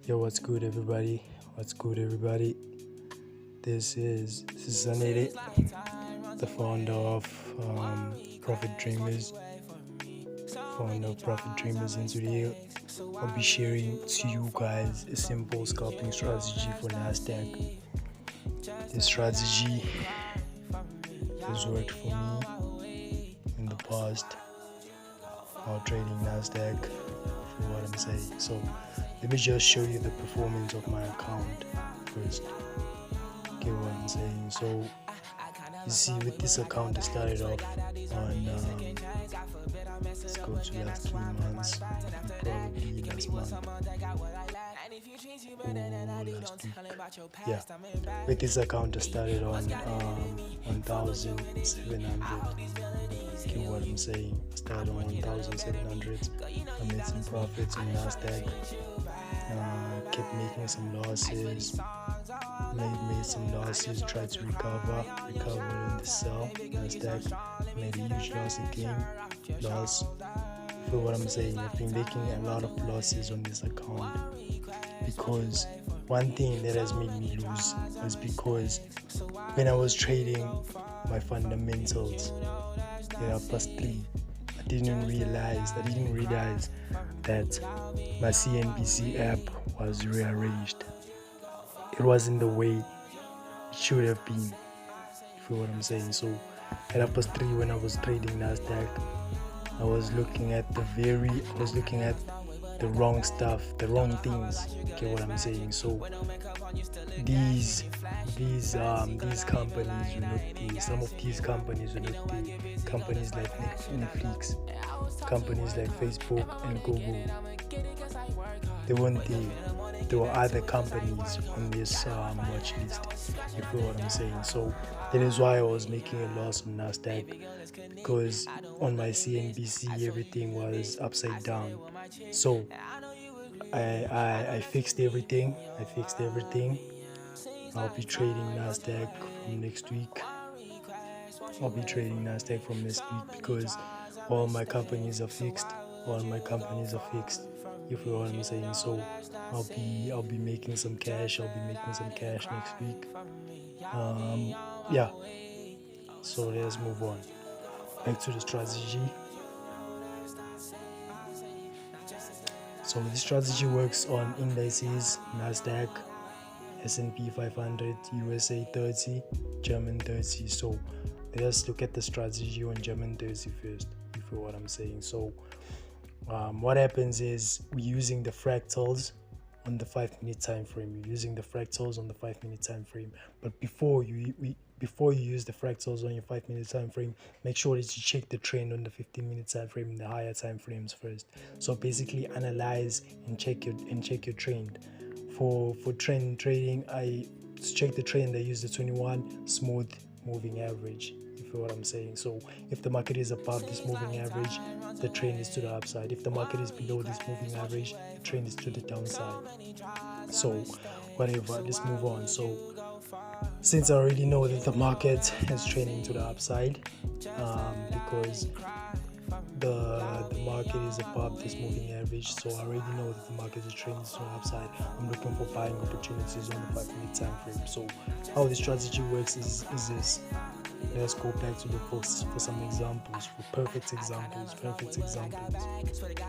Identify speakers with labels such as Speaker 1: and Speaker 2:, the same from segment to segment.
Speaker 1: Yo, what's good, everybody? What's good, everybody? This is Zanede, the founder of Profit Dreamers. Founder of Profit Dreamers, and today I'll be sharing to you guys a simple scalping strategy for Nasdaq. This strategy has worked for me in the past while trading Nasdaq, for what I'm saying. So let me just show you the performance of my account first. Okay, what I'm saying. So you see, with this account, I started off on let's go to last 3 months, probably last month or last week. Yeah, with this account I started on 1,700. Okay, what I'm saying, I started on 1,700. I made some profits on Nasdaq, kept making some losses, made some losses, tried to recover on the sell. Nasdaq made a huge loss again, loss. For what I'm saying, I've been making a lot of losses on this account because one thing that has made me lose was because when I was trading my fundamentals, +3, I didn't realize that my CNBC app was rearranged. It wasn't the way it should have been, you feel what I'm saying. So at +3, when I was trading Nasdaq, I was looking at the wrong stuff, the wrong things. Okay, what I'm saying. So these companies were not the, some of these companies were not the companies like Netflix, companies like Facebook and Google. They weren't the. There were other companies on this watch list. You feel what I'm saying? So that is why I was making a loss on Nasdaq, because on my CNBC everything was upside down. So I fixed everything. I'll be trading Nasdaq from next week. Because all my companies are fixed. You feel what I'm saying? So I'll be making some cash. Next week. Yeah. So let's move on back to the strategy. So this strategy works on indices: Nasdaq, S&P 500, USA 30, German 30. So let's look at the strategy on German 30 first. You feel what I'm saying? So what happens is we're using the fractals on the 5-minute time frame. But before you use the fractals on your 5-minute time frame, make sure that you check the trend on the 15-minute time frame and the higher time frames first. So basically analyze and check your trend. For trend trading, I check the trend. I use the 21 smooth moving average. You feel what I'm saying? So if the market is above this moving average, the trend is to the upside. If the market is below this moving average, the trend is to the downside. So whatever, let's move on. So since I already know that the market is trending to the upside, because the market is above this moving average, so I already know that the market is trending to the upside. I'm looking for buying opportunities on the 5-minute time frame. So how the strategy works is this. Let's go back to the books for some examples, for perfect examples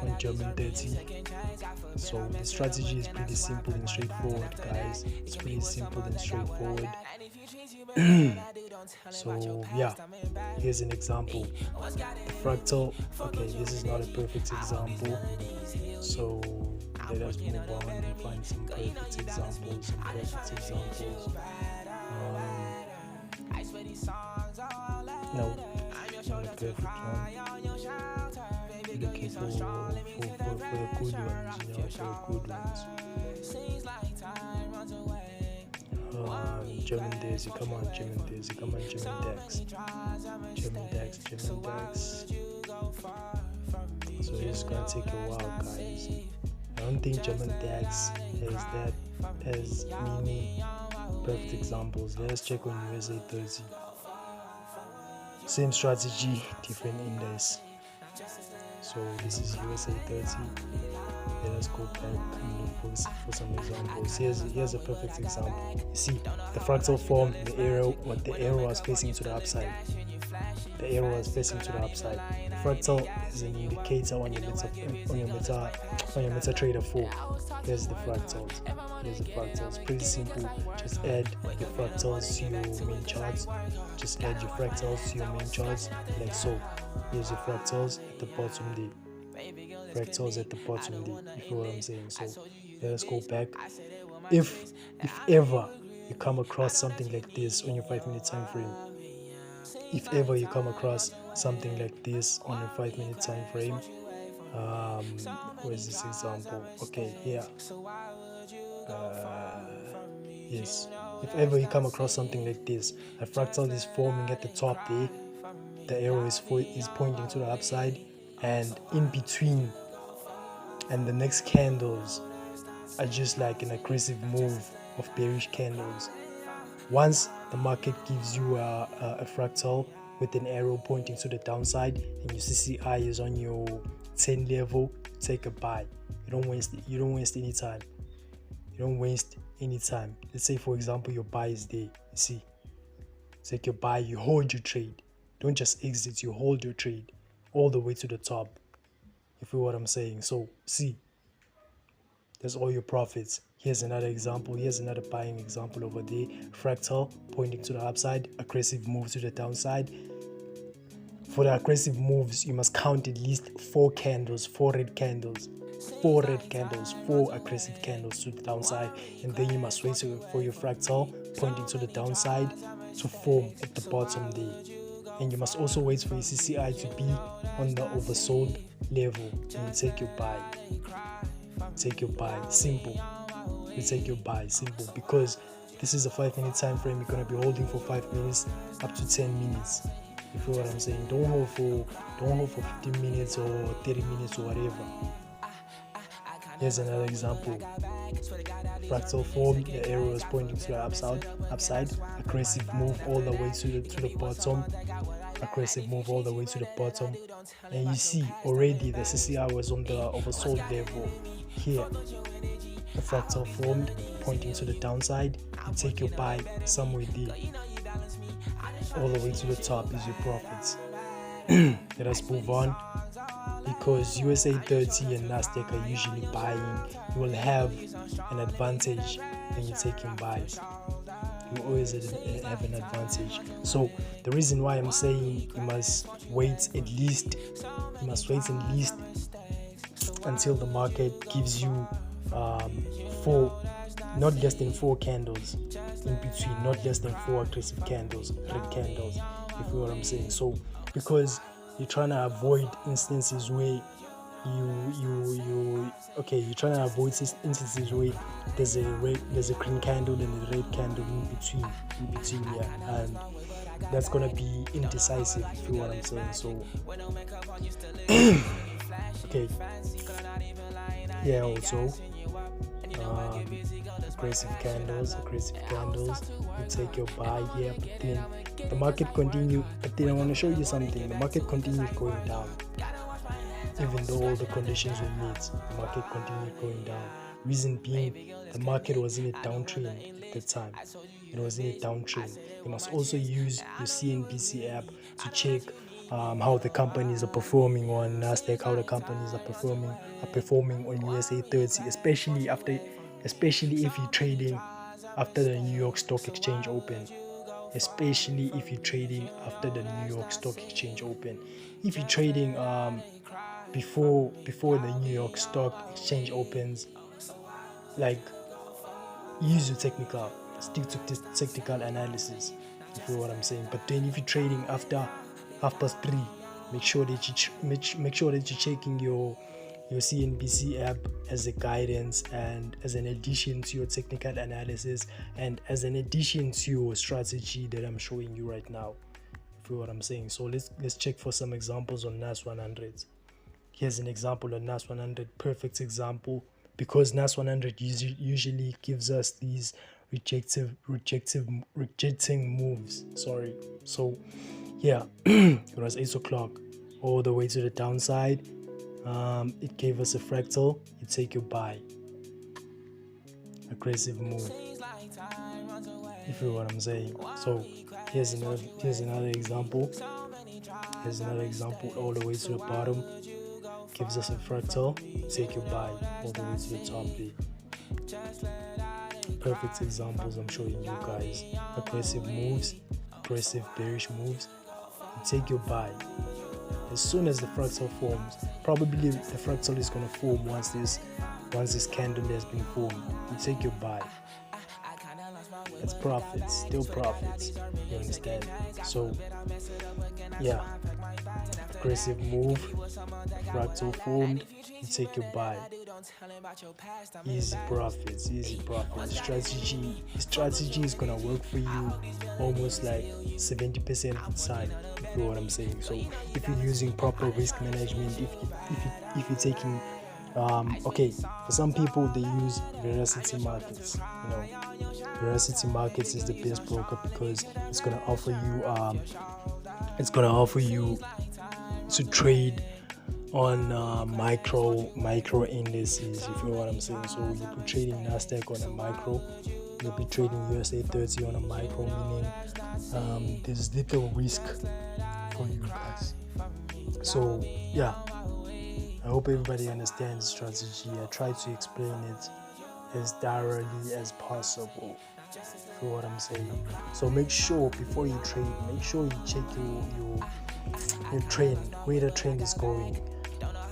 Speaker 1: on German 30. So the strategy is pretty simple and straightforward, guys. It's pretty simple and straightforward. So yeah, here's an example. The fractal. Okay, this is not a perfect example, so let us move on and find some perfect examples. No, not a perfect one. Looking for the good ones, German Daisy, come on, German DAX. So it's gonna take a while, guys. I don't think German DAX has many perfect examples. Let's check on USA 30. Same strategy, different index. So this is USA 30. Let us go back and look for some examples. Here's a perfect example. You see, the fractal form, the arrow was facing to the upside. The arrow was facing to the upside. The fractal is an indicator on your MetaTrader 4. Here's the fractals. Pretty simple. Just add your fractals to your main charts. Like so. Here's your fractals at the bottom there. You feel what I'm saying? So let us go back. If ever you come across something like this on your 5-minute time frame, where's this example? Okay, here. Yes. If ever you come across something like this, a fractal is forming at the top there. The arrow is pointing to the upside, and in between, and the next candles are just like an aggressive move of bearish candles. Once the market gives you a fractal with an arrow pointing to the downside and your CCI is on your 10 level, take a buy. You don't waste any time. Let's say, for example, your buy is there. You see, take your buy, you hold your trade. Don't just exit, you hold your trade all the way to the top. You feel what I'm saying? So see, there's all your profits. Here's another example. Here's another buying example over there. Fractal pointing to the upside, aggressive move to the downside. For the aggressive moves, you must count at least 4 candles, 4 red candles, 4 aggressive candles to the downside, and then you must wait for your fractal pointing to the downside to form at the bottom there. And you must also wait for your CCI to be on the oversold level, and you take your buy. Simple. Because this is a 5-minute time frame. You're gonna be holding for 5 minutes up to 10 minutes. You feel what I'm saying? Don't hold for 15 minutes or 30 minutes or whatever. Here's another example. Fractal form, the arrow is pointing to the upside, aggressive move all the way to the bottom, and you see already the CCI was on the oversold level. Here, the fractal formed pointing to the downside. You take your buy somewhere there. All the way to the top is your profits. Let us move on. Because USA 30 and Nasdaq are usually buying, you will have an advantage when you're taking buys. You always have an advantage. So the reason why I'm saying you must wait at least until the market gives you not less than 4 candles in between, not less than 4 aggressive candles, red candles. You feel what I'm saying? So because you're trying to avoid instances where you're trying to avoid instances where there's a green candle and a red candle in between, and that's gonna be indecisive. You feel what I'm saying? So okay, yeah. Also, aggressive candles. You take your buy here, but then the market continue. But then I want to show you something. The market continues going down, even though all the conditions were met. The market continued going down. Reason being, the market was in a downtrend at the time. It was in a downtrend. You must also use your CNBC app to check how the companies are performing on Nasdaq, how the companies are performing on USA 30, especially if you're trading after the New York Stock Exchange open. If you're trading before the New York Stock Exchange opens, like, use your stick to technical analysis. You feel what I'm saying? But then if you're trading after 3, make sure that you're checking your CNBC app as a guidance and as an addition to your technical analysis and as an addition to your strategy that I'm showing you right now. You feel what I'm saying? So let's check for some examples on NAS 100. Here's an example on NAS 100, perfect example, because NAS 100 usually gives us these rejecting moves. So yeah, it was 8 o'clock all the way to the downside. It gave us a fractal. You take your buy. Aggressive move, if you know what I'm saying. So here's another example. Here's another example all the way to the bottom. Gives us a fractal. Take your buy all the way to the top there. Perfect examples I'm showing you guys. Aggressive moves, aggressive bearish moves. You take your buy. As soon as the fractal forms, probably the fractal is going to form once this candle has been formed. You take your buy. It's profits, still profits. You understand? So yeah, aggressive move, fractal formed, you take your buy. Easy profits, easy profits. Strategy is gonna work for you almost like 70% of the time. You know what I'm saying? So if you're using proper risk management, if you're taking okay, for some people they use Veracity Markets. You know, Veracity Markets is the best broker because it's gonna offer you to trade on micro indices, if you know what I'm saying. So you'll be trading Nasdaq on a micro, you'll be trading USA 30 on a micro, meaning there's little risk for you guys. So yeah, I hope everybody understands strategy. I try to explain it as thoroughly as possible. You know what I'm saying? So make sure before you trade, make sure you check your trend, where the trend is going.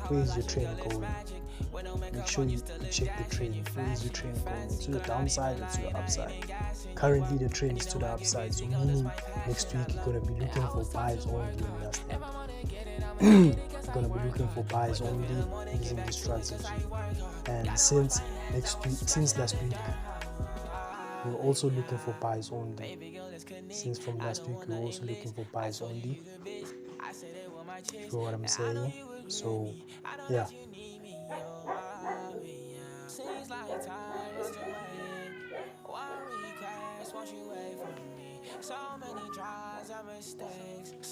Speaker 1: Where is your trend going? Make sure you check the trend. Where is your trend going? To the downside or to the upside? Currently the trend is to the upside, so meaning next week you're gonna be looking for buys only in Nasdaq. You're gonna be looking for buys only using this strategy. And since last week, we're also looking for buys only. Since from last week, we're also looking for buys only. You know what I'm saying? So, yeah. So many tries and mistakes.